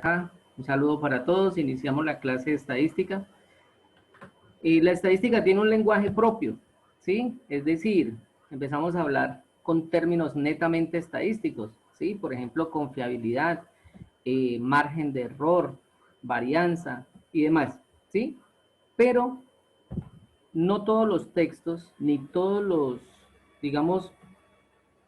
acá. Un saludo para todos. Iniciamos la clase de estadística. Y la estadística tiene un lenguaje propio, ¿sí? Es decir, empezamos a hablar con términos netamente estadísticos, ¿sí? Por ejemplo, confiabilidad, margen de error, varianza y demás, ¿sí? Pero no todos los textos, ni todos los, digamos,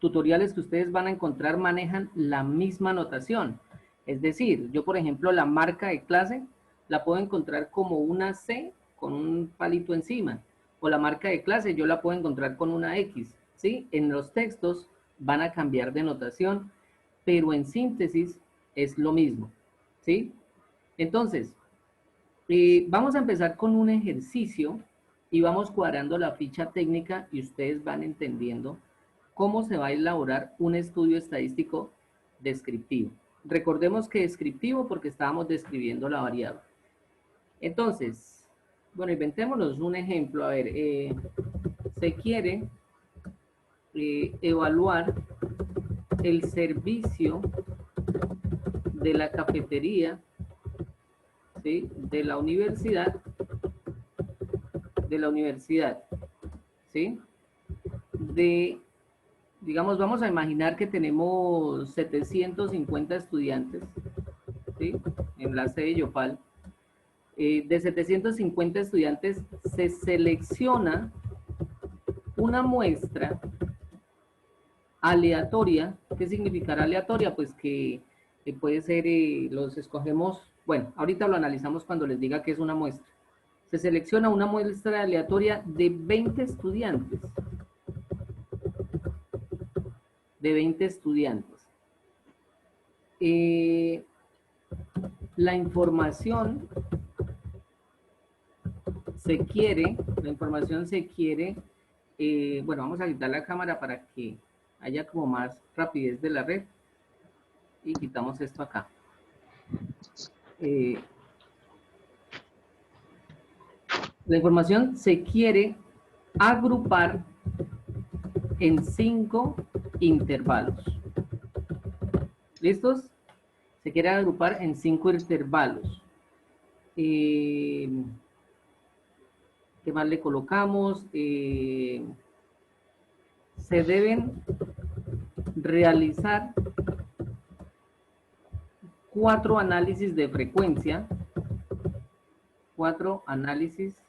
tutoriales que ustedes van a encontrar manejan la misma notación. Es decir, yo por ejemplo la marca de clase la puedo encontrar como una C con un palito encima, o la marca de clase yo la puedo encontrar con una X, ¿sí? En los textos van a cambiar de notación, pero en síntesis es lo mismo, ¿sí? Entonces, vamos a empezar con un ejercicio y vamos cuadrando la ficha técnica y ustedes van entendiendo cómo se va a elaborar un estudio estadístico descriptivo. Recordemos que descriptivo porque estábamos describiendo la variable. Entonces, bueno, inventémonos un ejemplo. A ver, se quiere evaluar el servicio de la cafetería, ¿sí? de la universidad, ¿sí? Digamos, vamos a imaginar que tenemos 750 estudiantes, ¿sí? En la sede de Yopal. De 750 estudiantes se selecciona una muestra aleatoria. ¿Qué significará aleatoria? Pues que puede ser, los escogemos, bueno, ahorita lo analizamos cuando les diga que es una muestra. Se selecciona una muestra aleatoria de 20 estudiantes. La información se quiere, bueno, vamos a quitar la cámara para que haya como más rapidez de la red y quitamos esto acá. La información se quiere agrupar en 5 intervalos. ¿Listos? Se quiere agrupar en 5 intervalos. ¿Qué más le colocamos? Se deben realizar 4 análisis de frecuencia. 4 análisis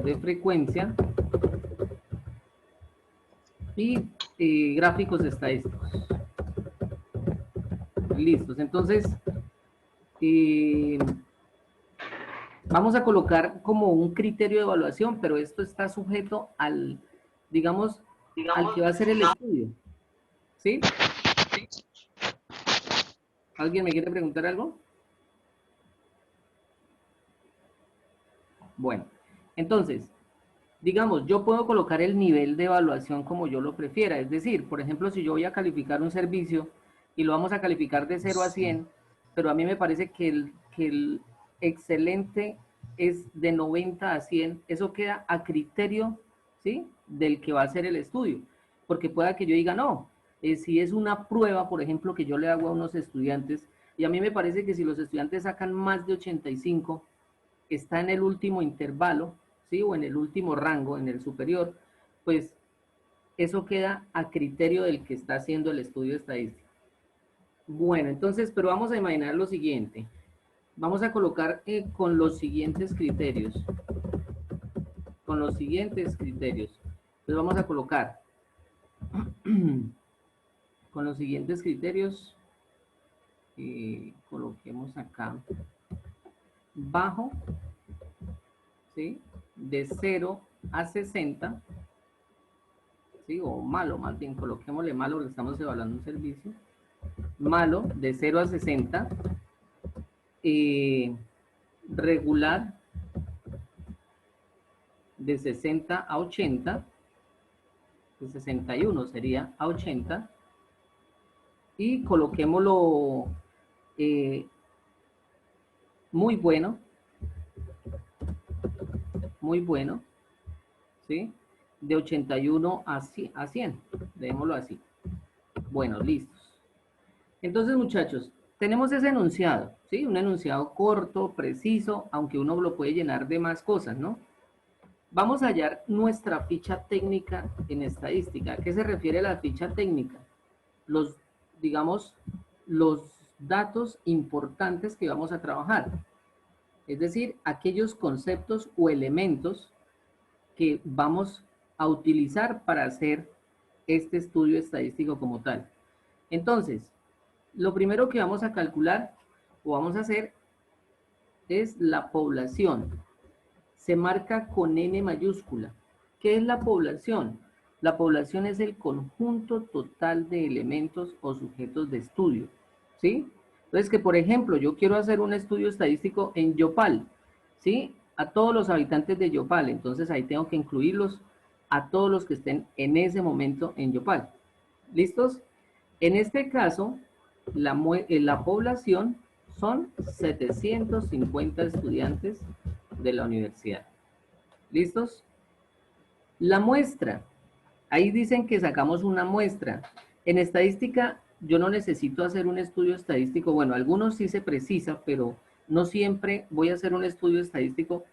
de frecuencia y gráficos estadísticos. Listos. Entonces, vamos a colocar como un criterio de evaluación, pero esto está sujeto al, digamos, al que va a hacer el estudio. ¿Sí? ¿Alguien me quiere preguntar algo? Bueno, entonces, digamos, yo puedo colocar el nivel de evaluación como yo lo prefiera. Es decir, por ejemplo, si yo voy a calificar un servicio y lo vamos a calificar de 0 a 100, pero a mí me parece que el excelente es de 90 a 100, eso queda a criterio, ¿sí?, del que va a hacer el estudio. Porque pueda que yo diga, no, si es una prueba, por ejemplo, que yo le hago a unos estudiantes, y a mí me parece que si los estudiantes sacan más de 85, está en el último intervalo, ¿sí?, o en el último rango, en el superior, pues eso queda a criterio del que está haciendo el estudio estadístico. Bueno, entonces, pero vamos a imaginar lo siguiente. Vamos a colocar con los siguientes criterios. Entonces vamos a colocar con los siguientes criterios. Coloquemos acá bajo, ¿sí?, de 0 a 60, ¿sí?, o malo, más bien, coloquémosle malo porque estamos evaluando un servicio. Malo, de 0 a 60, regular, de 60 a 80, de 61 sería a 80, y coloquémoslo muy bueno, ¿sí? de 81 a 100, dejémoslo así. Bueno, listos. Entonces, muchachos, tenemos ese enunciado, ¿sí? Un enunciado corto, preciso, aunque uno lo puede llenar de más cosas, ¿no? Vamos a hallar nuestra ficha técnica en estadística. ¿A qué se refiere la ficha técnica? Los, digamos, los datos importantes que vamos a trabajar. Es decir, aquellos conceptos o elementos que vamos a utilizar para hacer este estudio estadístico como tal. Entonces, lo primero que vamos a calcular o vamos a hacer es la población. Se marca con N mayúscula. ¿Qué es la población? La población es el conjunto total de elementos o sujetos de estudio, ¿sí? Entonces, que por ejemplo, yo quiero hacer un estudio estadístico en Yopal, ¿sí? A todos los habitantes de Yopal, entonces ahí tengo que incluirlos a todos los que estén en ese momento en Yopal. ¿Listos? En este caso, la población son 750 estudiantes de la universidad. ¿Listos? La muestra. Ahí dicen que sacamos una muestra. En estadística, yo no necesito hacer un estudio estadístico. Bueno, algunos sí se precisa, pero no siempre voy a hacer un estudio estadístico,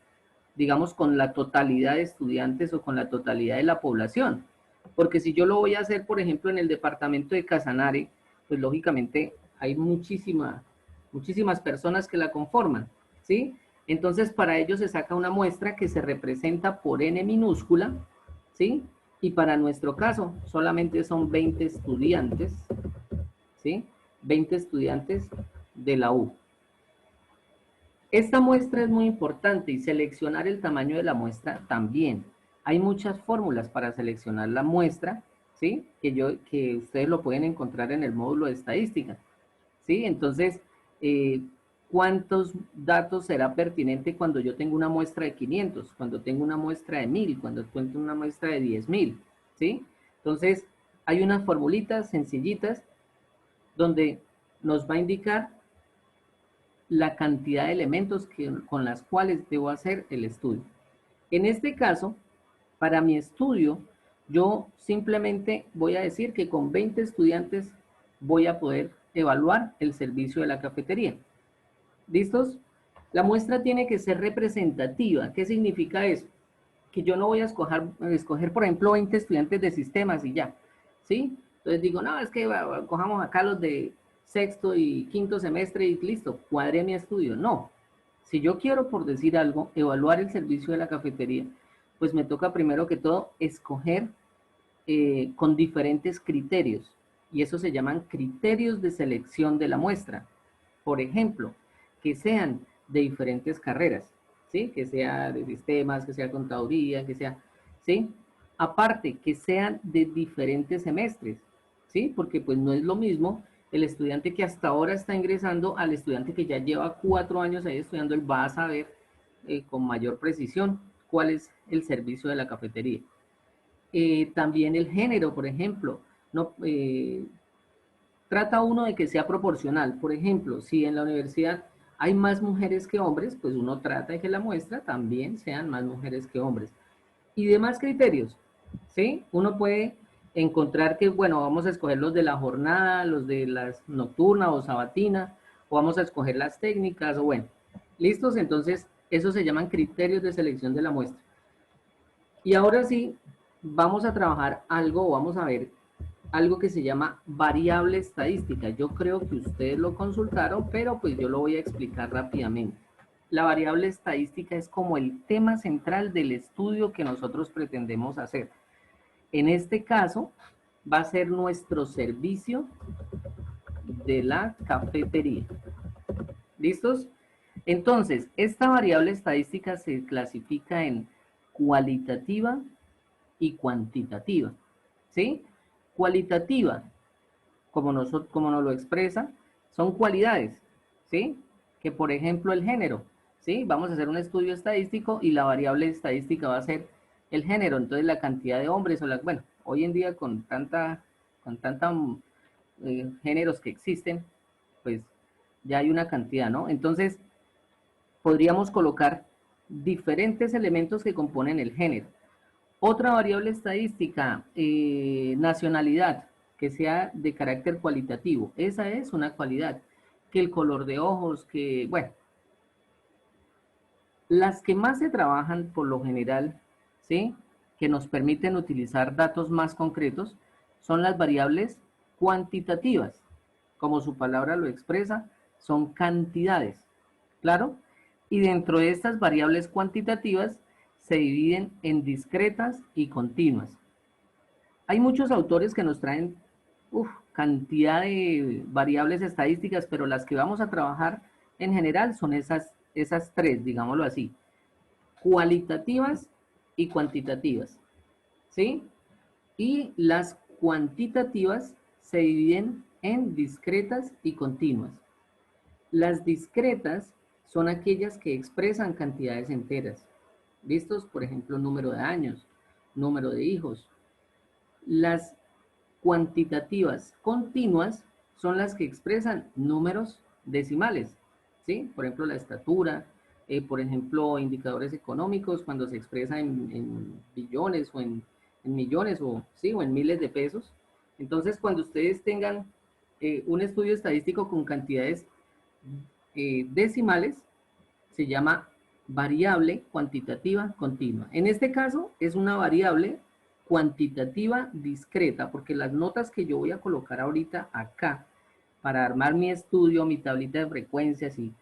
digamos, con la totalidad de estudiantes o con la totalidad de la población. Porque si yo lo voy a hacer, por ejemplo, en el departamento de Casanare, pues lógicamente hay muchísimas personas que la conforman, ¿sí? Entonces, para ello se saca una muestra que se representa por N minúscula, ¿sí? Y para nuestro caso, solamente son 20 estudiantes, ¿sí? 20 estudiantes de la U. Esta muestra es muy importante y seleccionar el tamaño de la muestra también. Hay muchas fórmulas para seleccionar la muestra, ¿sí? Que ustedes lo pueden encontrar en el módulo de estadística, ¿sí? Entonces, ¿cuántos datos será pertinente cuando yo tengo una muestra de 500, cuando tengo una muestra de 1000, cuando tengo una muestra de 10,000, ¿sí? Entonces, hay unas formulitas sencillitas donde nos va a indicar la cantidad de elementos con las cuales debo hacer el estudio. En este caso, para mi estudio, yo simplemente voy a decir que con 20 estudiantes voy a poder evaluar el servicio de la cafetería. ¿Listos? La muestra tiene que ser representativa. ¿Qué significa eso? Que yo no voy a escoger, por ejemplo, 20 estudiantes de sistemas y ya, ¿sí? Entonces digo, no, es que cojamos acá los de sexto y quinto semestre y listo, cuadré mi estudio. No, si yo quiero, por decir algo, evaluar el servicio de la cafetería, pues me toca primero que todo escoger con diferentes criterios, y eso se llaman criterios de selección de la muestra. Por ejemplo, que sean de diferentes carreras, ¿sí? Que sea de sistemas, que sea contaduría, que sea, ¿sí? Aparte, que sean de diferentes semestres, ¿sí? Porque pues no es lo mismo el estudiante que hasta ahora está ingresando al estudiante que ya lleva 4 años ahí estudiando. Él va a saber con mayor precisión cuál es el servicio de la cafetería. También el género, por ejemplo, no, trata uno de que sea proporcional. Por ejemplo, si en la universidad hay más mujeres que hombres, pues uno trata de que la muestra también sean más mujeres que hombres. Y demás criterios, ¿sí? Uno puede encontrar que, bueno, vamos a escoger los de la jornada, los de las nocturna o sabatina, o vamos a escoger las técnicas, o bueno, ¿listos? Entonces, eso se llaman criterios de selección de la muestra. Y ahora sí, vamos a trabajar algo, o vamos a ver algo que se llama variable estadística. Yo creo que ustedes lo consultaron, pero pues yo lo voy a explicar rápidamente. La variable estadística es como el tema central del estudio que nosotros pretendemos hacer. En este caso, va a ser nuestro servicio de la cafetería. ¿Listos? Entonces, esta variable estadística se clasifica en cualitativa y cuantitativa, ¿sí? Cualitativa, como nos lo expresa, son cualidades, ¿sí? Que por ejemplo el género, ¿sí? Vamos a hacer un estudio estadístico y la variable estadística va a ser el género, entonces la cantidad de hombres, bueno, hoy en día con tanta géneros que existen, pues ya hay una cantidad, ¿no? Entonces, podríamos colocar diferentes elementos que componen el género. Otra variable estadística, nacionalidad, que sea de carácter cualitativo. Esa es una cualidad. Que el color de ojos, que, bueno, las que más se trabajan por lo general, ¿sí? Que nos permiten utilizar datos más concretos, son las variables cuantitativas. Como su palabra lo expresa, son cantidades, ¿claro? Y dentro de estas variables cuantitativas se dividen en discretas y continuas. Hay muchos autores que nos traen cantidad de variables estadísticas, pero las que vamos a trabajar en general son esas tres, digámoslo así, cualitativas y cuantitativas, ¿sí? Y las cuantitativas se dividen en discretas y continuas. Las discretas son aquellas que expresan cantidades enteras. ¿Listos? Por ejemplo, número de años, número de hijos. Las cuantitativas continuas son las que expresan números decimales, ¿sí? Por ejemplo, la estatura, por ejemplo, indicadores económicos cuando se expresa en billones o en millones o, ¿sí? O en miles de pesos. Entonces, cuando ustedes tengan un estudio estadístico con cantidades decimales, se llama variable cuantitativa continua. En este caso es una variable cuantitativa discreta, porque las notas que yo voy a colocar ahorita acá para armar mi estudio, mi tablita de frecuencias y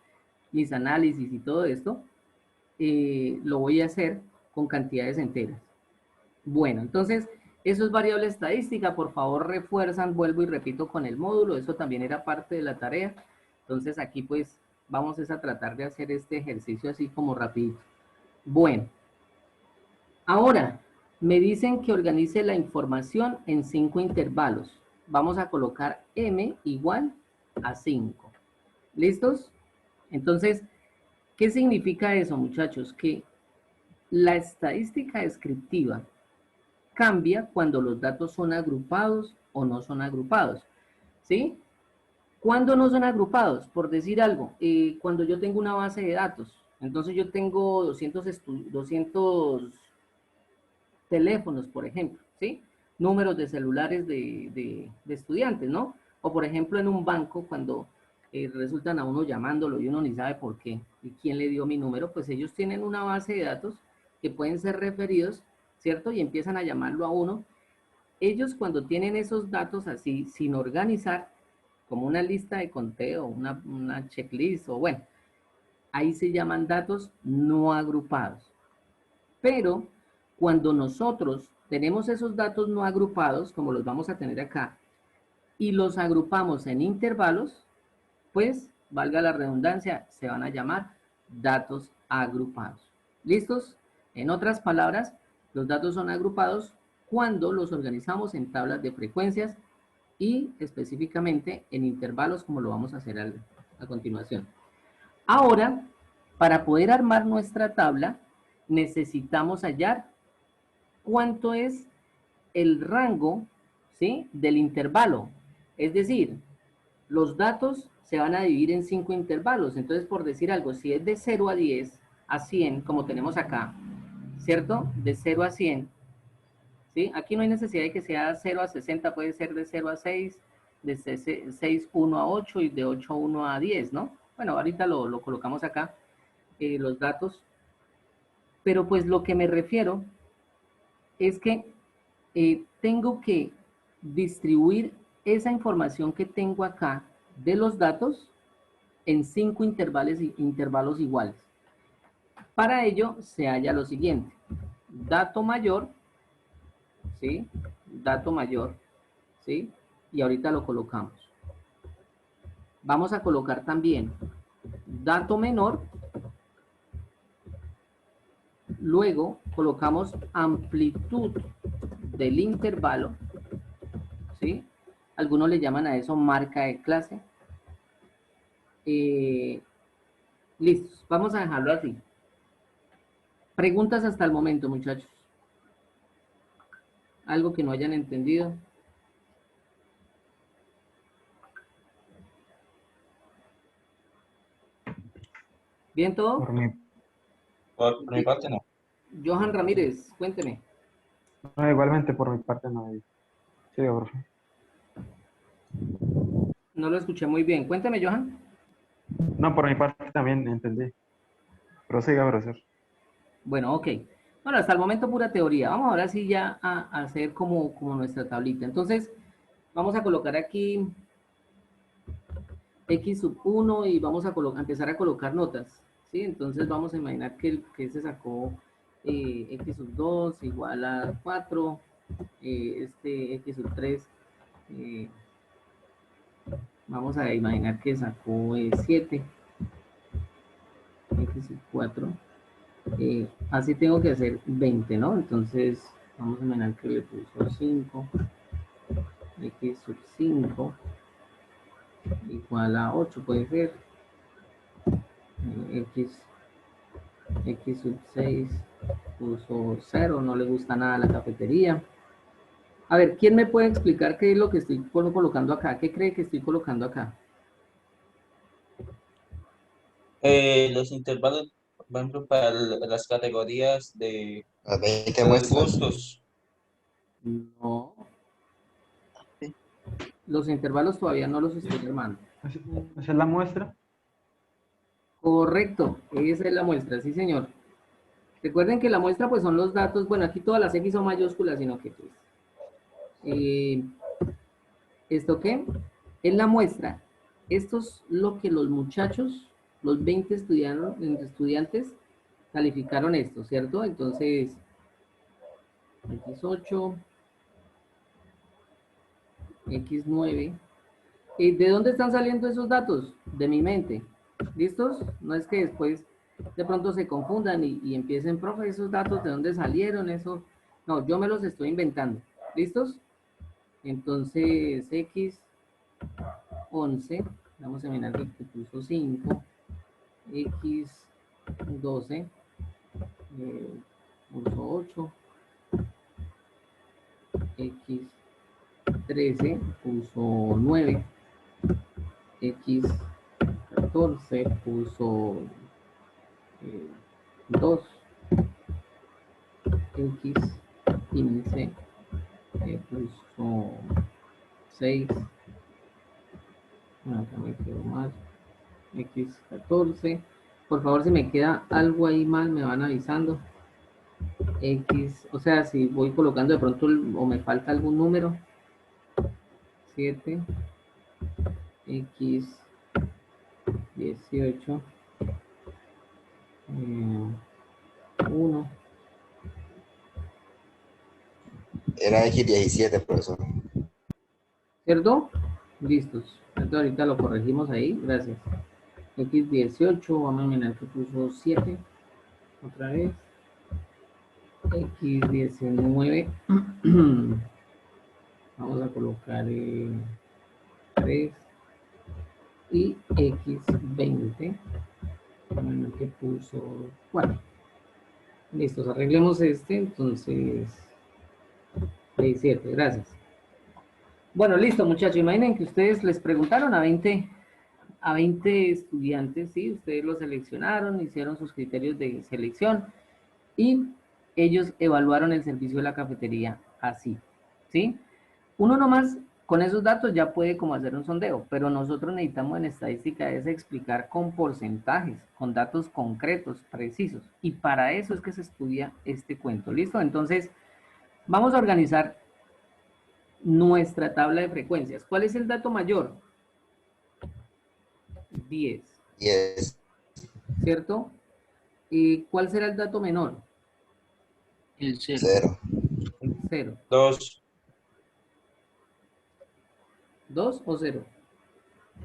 mis análisis y todo esto, lo voy a hacer con cantidades enteras. Bueno, entonces, eso es variable estadística. Por favor, refuerzan, vuelvo y repito con el módulo. Eso también era parte de la tarea. Entonces, aquí pues vamos a tratar de hacer este ejercicio así como rapidito. Bueno, ahora me dicen que organice la información en 5 intervalos. Vamos a colocar m igual a 5. ¿Listos? Entonces, ¿qué significa eso, muchachos? Que la estadística descriptiva cambia cuando los datos son agrupados o no son agrupados, ¿sí? ¿Cuándo no son agrupados? Por decir algo, cuando yo tengo una base de datos, entonces yo tengo 200 teléfonos, por ejemplo, ¿sí? Números de celulares de estudiantes, ¿no? O por ejemplo en un banco, cuando resultan a uno llamándolo y uno ni sabe por qué y quién le dio mi número, pues ellos tienen una base de datos que pueden ser referidos, ¿cierto? Y empiezan a llamarlo a uno. Ellos cuando tienen esos datos así, sin organizar, como una lista de conteo, una checklist, o bueno, ahí se llaman datos no agrupados. Pero cuando nosotros tenemos esos datos no agrupados, como los vamos a tener acá, y los agrupamos en intervalos, pues, valga la redundancia, se van a llamar datos agrupados. ¿Listos? En otras palabras, los datos son agrupados cuando los organizamos en tablas de frecuencias y específicamente en intervalos, como lo vamos a hacer a continuación. Ahora, para poder armar nuestra tabla, necesitamos hallar cuánto es el rango, ¿sí?, del intervalo. Es decir, los datos se van a dividir en 5 intervalos. Entonces, por decir algo, si es de 0 a 10, a 100, como tenemos acá, ¿cierto? De 0 a 100, ¿sí? Aquí no hay necesidad de que sea 0 a 60, puede ser de 0 a 6, de 6, 1 a 8 y de 8 a 1 a 10, ¿no? Bueno, ahorita lo colocamos acá, los datos. Pero pues lo que me refiero es que tengo que distribuir esa información que tengo acá de los datos en 5 intervalos iguales. Para ello se halla lo siguiente: dato mayor, ¿sí? Dato mayor, ¿sí? Y ahorita lo colocamos. Vamos a colocar también dato menor, luego colocamos amplitud del intervalo, ¿sí? Algunos le llaman a eso marca de clase. Listos, vamos a dejarlo así. Preguntas hasta el momento, muchachos. Algo que no hayan entendido. ¿Bien todo? Por mi parte no. Johan Ramírez, cuénteme. No, igualmente por mi parte no hay. Sí, profe. No lo escuché muy bien. Cuéntame, Johan. No, por mi parte también entendí. Prosiga, profesor. Bueno, ok. Bueno, hasta el momento pura teoría. Vamos ahora sí ya a hacer como nuestra tablita. Entonces, vamos a colocar aquí x sub 1 y vamos a empezar a colocar notas. ¿Sí? Entonces vamos a imaginar que se sacó x sub 2 igual a 4, este x sub 3, eh, vamos a imaginar que sacó 7, x sub 4. Así tengo que hacer 20, ¿no? Entonces vamos a imaginar que le puso 5, x sub 5 igual a 8, puede ser, x, x sub 6 puso 0, no le gusta nada la cafetería. A ver, ¿quién me puede explicar qué es lo que estoy colocando acá? ¿Qué cree que estoy colocando acá? Los intervalos, por ejemplo, para las categorías de Las 20 los muestras. gustos. No, los intervalos todavía no los estoy armando. ¿Esa es la muestra? Correcto, esa es la muestra, sí señor. Recuerden que la muestra pues son los datos, bueno, aquí todas las X son mayúsculas, sino que pues, eh, ¿esto qué? Es la muestra. Esto es lo que los muchachos, los 20 estudiantes calificaron esto, ¿cierto? Entonces, X8, X9. ¿Y de dónde están saliendo esos datos? De mi mente. ¿Listos? No es que después de pronto se confundan y empiecen, profe, esos datos, ¿de dónde salieron? Eso. No, yo me los estoy inventando. ¿Listos? Entonces, X11, vamos a mirar que puso 5, X12, puso 8, X13 puso 9, X14 puso 2, X15 puso 6, bueno, acá me quedó mal, X14, por favor si me queda algo ahí mal me van avisando, X, o sea, si voy colocando de pronto o me falta algún número, 7, X18, 1, Era X17, profesor. ¿cierto? Listos. Entonces ahorita lo corregimos ahí, gracias. X18, vamos a mirar que puso 7, otra vez. X19, vamos a colocar 3 y X20, vamos a ver que puso 4. Listos, arreglemos este, entonces 17, gracias. Bueno, listo muchachos, imaginen que ustedes les preguntaron a 20 estudiantes, ¿sí? Ustedes los seleccionaron, hicieron sus criterios de selección y ellos evaluaron el servicio de la cafetería así, ¿sí? Uno nomás con esos datos ya puede como hacer un sondeo, pero nosotros necesitamos en estadística es explicar con porcentajes, con datos concretos, precisos, y para eso es que se estudia este cuento, ¿listo? Entonces, vamos a organizar nuestra tabla de frecuencias. ¿Cuál es el dato mayor? 10, 10, ¿cierto? ¿Y cuál será el dato menor? El 0. 0. 0. 2, ¿2 o 0?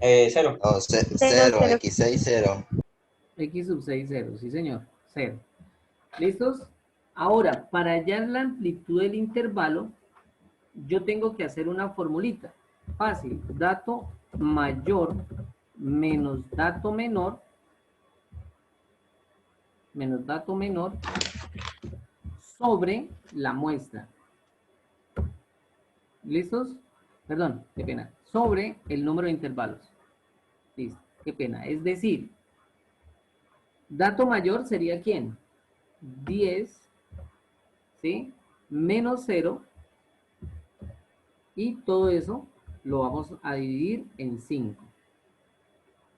0. No, 0, X6, 0. X sub 6, 0, sí señor, 0. ¿Listos? Ahora, para hallar la amplitud del intervalo, yo tengo que hacer una formulita. Fácil, dato mayor menos dato menor sobre la muestra. ¿Listos? Perdón, qué pena. Sobre el número de intervalos. Listo, qué pena. Es decir, dato mayor sería ¿quién? 10, ¿sí? menos 0, y todo eso lo vamos a dividir en 5.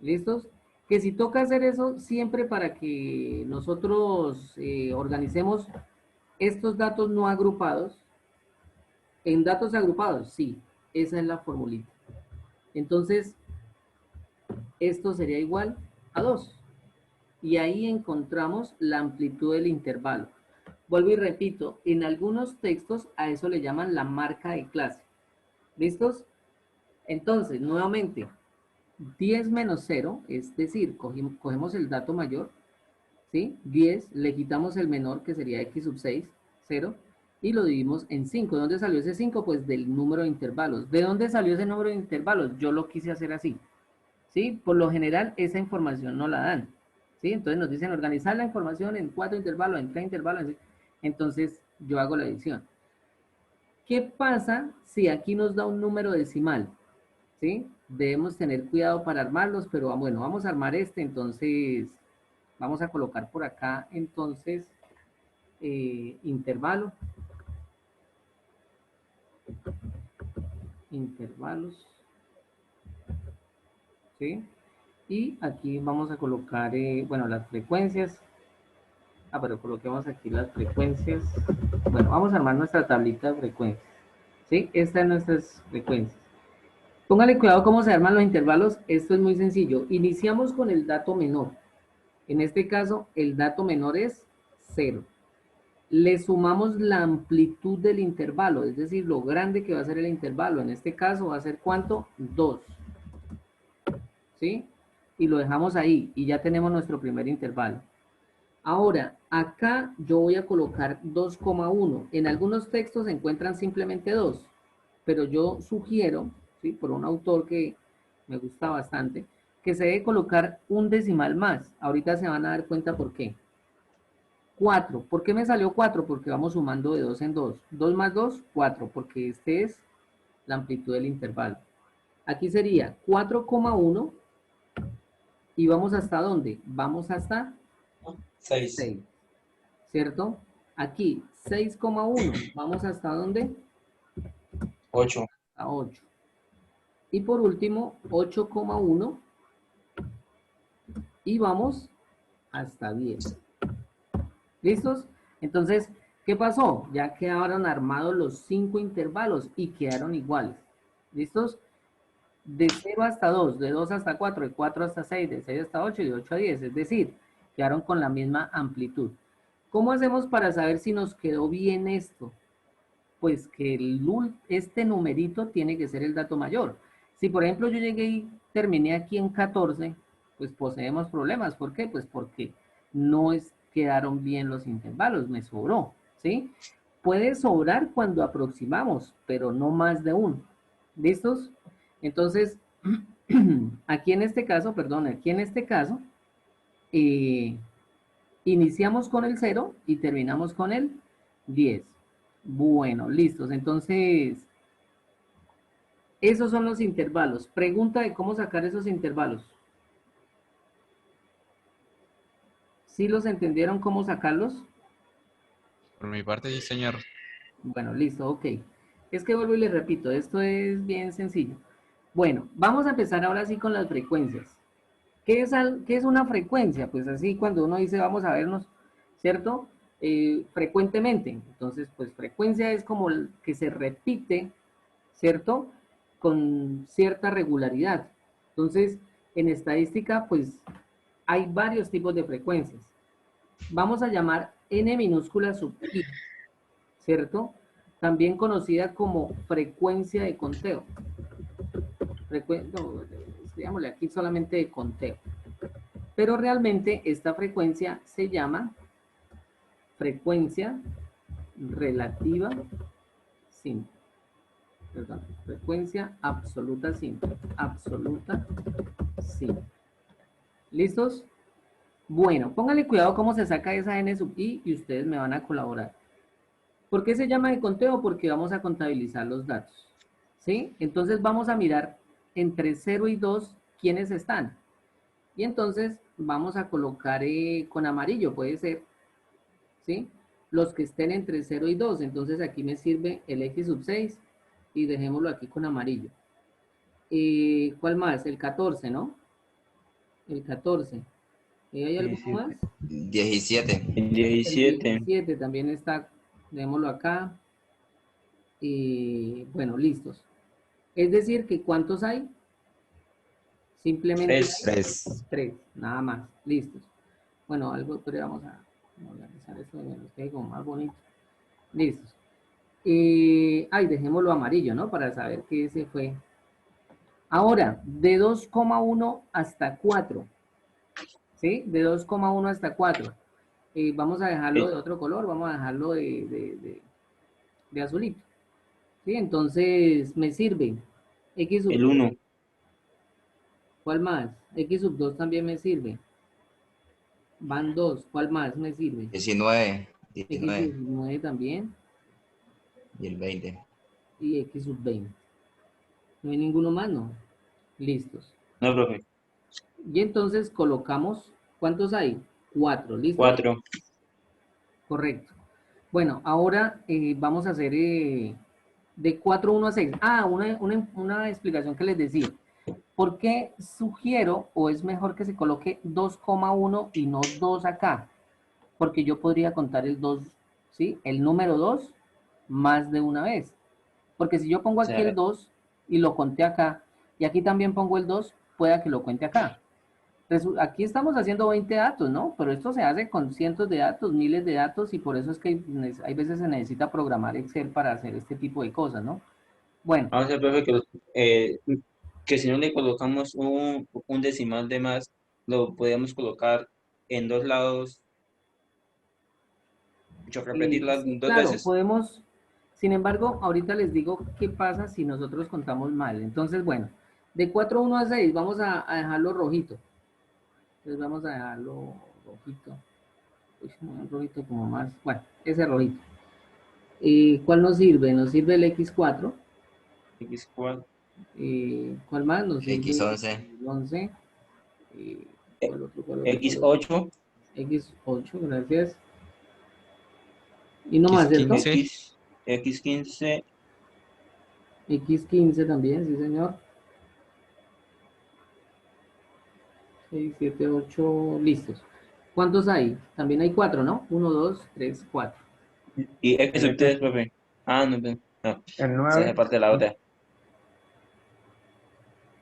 ¿Listos? Que si toca hacer eso siempre para que nosotros organicemos estos datos no agrupados en datos agrupados, sí, esa es la formulita. Entonces, esto sería igual a 2. Y ahí encontramos la amplitud del intervalo. Vuelvo y repito, en algunos textos a eso le llaman la marca de clase. ¿Listos? Entonces, nuevamente, 10 menos 0, es decir, cogemos el dato mayor, ¿sí? 10, le quitamos el menor, que sería x sub 6, 0, y lo dividimos en 5. ¿De dónde salió ese 5? Pues del número de intervalos. ¿De dónde salió ese número de intervalos? Yo lo quise hacer así, ¿sí? Por lo general, esa información no la dan, ¿sí? Entonces nos dicen organizar la información en 4 intervalos, en 3 intervalos, entonces yo hago la edición. ¿Qué pasa si aquí nos da un número decimal? ¿Sí? Debemos tener cuidado para armarlos, pero bueno, vamos a armar este, entonces vamos a colocar por acá, entonces, intervalos, ¿sí? Y aquí vamos a colocar, bueno, las frecuencias. Pero coloquemos aquí las frecuencias. Bueno, vamos a armar nuestra tablita de frecuencias, ¿sí? Estas son nuestras frecuencias. Póngale cuidado cómo se arman los intervalos. Esto es muy sencillo. Iniciamos con el dato menor. En este caso, el dato menor es 0. Le sumamos la amplitud del intervalo, es decir, lo grande que va a ser el intervalo. En este caso va a ser ¿cuánto? 2. ¿Sí? Y lo dejamos ahí y ya tenemos nuestro primer intervalo. Ahora, acá yo voy a colocar 2,1. En algunos textos se encuentran simplemente 2, pero yo sugiero, ¿sí?, por un autor que me gusta bastante, que se debe colocar un decimal más. Ahorita se van a dar cuenta por qué. 4. ¿Por qué me salió 4? Porque vamos sumando de 2 en 2. 2 más 2, 4, porque este es la amplitud del intervalo. Aquí sería 4,1 y vamos hasta ¿dónde? Vamos hasta 6. ¿Cierto? Aquí 6,1. ¿Vamos hasta dónde? 8. A 8. Y por último, 8,1. Y vamos hasta 10. ¿Listos? Entonces, ¿qué pasó? Ya quedaron armados los 5 intervalos y quedaron iguales. ¿Listos? De 0 hasta 2, de 2 hasta 4, de 4 hasta 6, de 6 hasta 8 y de 8 a 10. Es decir, quedaron con la misma amplitud. ¿Cómo hacemos para saber si nos quedó bien esto? Pues que este numerito tiene que ser el dato mayor. Si por ejemplo yo llegué y terminé aquí en 14, pues poseemos problemas. ¿Por qué? Pues porque no quedaron bien los intervalos, me sobró, ¿sí? Puede sobrar cuando aproximamos, pero no más de uno. ¿Listos? Entonces, aquí en este caso, iniciamos con el 0 y terminamos con el 10. Bueno, listos. Entonces, esos son los intervalos. Pregunta de cómo sacar esos intervalos. ¿Sí los entendieron cómo sacarlos? Por mi parte, sí, señor. Bueno, listo, ok. Es que vuelvo y les repito, esto es bien sencillo. Bueno, vamos a empezar ahora sí con las frecuencias. ¿Qué es una frecuencia? Pues así cuando uno dice vamos a vernos, ¿cierto? Frecuentemente. Entonces, pues frecuencia es como el que se repite, ¿cierto? Con cierta regularidad. Entonces, en estadística, pues hay varios tipos de frecuencias. Vamos a llamar n minúscula sub i, ¿cierto? También conocida como frecuencia de conteo. Escribámosle aquí solamente de conteo. Pero realmente esta frecuencia se llama frecuencia relativa simple. Perdón, frecuencia absoluta simple. Absoluta simple. ¿Listos? Bueno, pónganle cuidado cómo se saca esa n sub i y ustedes me van a colaborar. ¿Por qué se llama de conteo? Porque vamos a contabilizar los datos. ¿Sí? Entonces vamos a mirar entre 0 y 2 quiénes están. Y entonces vamos a colocar con amarillo, puede ser. ¿Sí? los que estén entre 0 y 2. Entonces aquí me sirve el x sub 6 y dejémoslo aquí con amarillo. ¿Cuál más? El 14, ¿no? El 14. ¿Hay alguno 17. más? 17. El El 17. 17 también está, démoslo acá. Y bueno, listos. Es decir, que ¿cuántos hay? Simplemente Tres. hay 3. 3, nada más, listos. Bueno, algo, pero vamos a organizar esto de menos que como más bonito. Listos. Dejémoslo amarillo, ¿no? Para saber que ese fue. Ahora, de 2,1 hasta 4. ¿Sí? De 2,1 hasta 4. Vamos a dejarlo de otro color, vamos a dejarlo de azulito. ¿Sí? Entonces, me sirve X sub El 2. 1. ¿Cuál más? X sub 2 también me sirve. Van 2. ¿Cuál más me sirve? 19. X 19. sub 9 también. Y el 20. Y X sub 20. No hay ninguno más, ¿no? Listos. No, profe. Y entonces colocamos, ¿cuántos hay? 4, ¿listo? 4. Correcto. Bueno, ahora vamos a hacer de 4, 1 a 6. Una explicación que les decía. ¿Por qué sugiero o es mejor que se coloque 2,1 y no 2 acá? Porque yo podría contar el 2, ¿sí? El número 2 más de una vez. Porque si yo pongo aquí el 2 y lo conté acá, y aquí también pongo el 2, pueda que lo cuente acá. Aquí estamos haciendo 20 datos, ¿no? Pero esto se hace con cientos de datos, miles de datos, y por eso es que hay veces se necesita programar Excel para hacer este tipo de cosas, ¿no? Bueno, Vamos a ver, profe, que si no le colocamos un decimal de más, lo podemos colocar en 2 lados. Repetirla sí, 2 claro, veces. podemos, sin embargo, ahorita les digo qué pasa si nosotros contamos mal. Entonces, bueno, de 4, 1 a 6, vamos a dejarlo rojito. Entonces vamos a dejarlo rojito. Uy, un rojito como más, bueno, ese rojito. ¿Cuál nos sirve? Nos sirve el X4. X4. ¿Cuál más? Nos sirve X11. el 11. ¿Cuál otro? X8. X8, gracias. Y no más, ¿cierto? X15. X15 también, sí señor. 6, 7, 8, listos. ¿Cuántos hay? También hay 4, ¿no? 1, 2, 3, 4. Y X sub 3, profe. Ah, no, no. El Esa 9. es parte de la otra.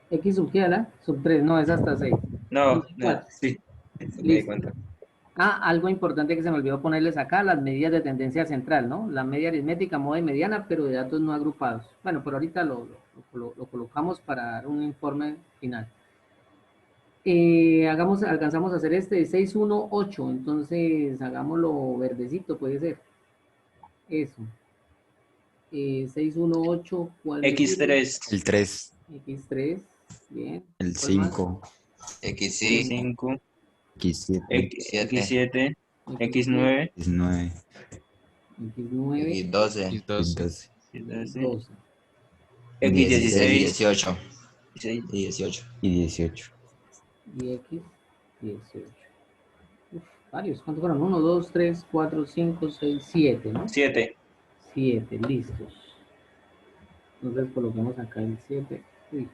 X sub qué, ¿la? Sub 3, no, es hasta 6. No, 4. sí. Me di Listo. cuenta. Algo importante que se me olvidó ponerles acá, las medidas de tendencia central, ¿no? La media aritmética, moda y mediana, pero de datos no agrupados. Bueno, pero ahorita lo colocamos para dar un informe final. Alcanzamos a hacer este de 6, 1, 8, entonces hagámoslo verdecito, puede ser. Eso. 6, 1, 8, ¿cuál me sirve? X3. El 3, X3, bien. el ¿Cuál más? 5, X5. X5. X7, X7. X9. X9, X9, X12. X12, X12. X16 X16. 18. 16. Y 18. y 18. y X18. Varios, ¿cuántos fueron? 1, 2, 3, 4, 5, 6, 7, ¿no? 7. 7, listos. Entonces coloquemos acá el 7. Uy.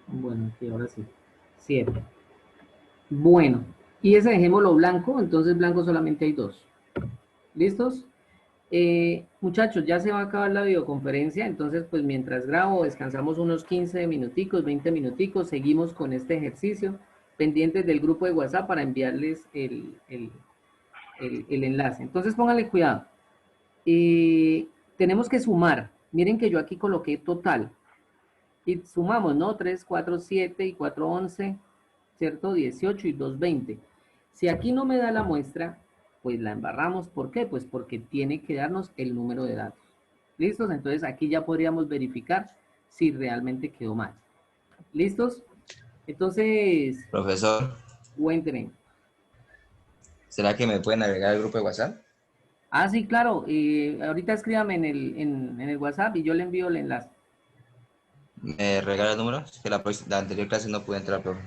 Bueno, aquí ahora sí. 7. Bueno, y ese dejémoslo blanco, entonces blanco solamente hay 2. ¿Listos? Muchachos, ya se va a acabar la videoconferencia, entonces pues mientras grabo descansamos unos 15 minuticos, 20 minuticos, seguimos con este ejercicio, pendientes del grupo de WhatsApp para enviarles el enlace. Entonces pónganle cuidado. Tenemos que sumar. Miren que yo aquí coloqué total. Y sumamos, ¿no? 3, 4, 7 y 4, 11, ¿cierto? 18 y 2, 20. Si aquí no me da la muestra, pues la embarramos. ¿Por qué? Pues porque tiene que darnos el número de datos. ¿Listos? Entonces aquí ya podríamos verificar si realmente quedó mal. ¿Listos? Entonces, Profesor, cuéntenme. ¿será que me pueden agregar al grupo de WhatsApp? Sí, claro. Ahorita escríbame en el WhatsApp y yo le envío el enlace. ¿Me regala el número? Es que la anterior clase no pude entrar, profe.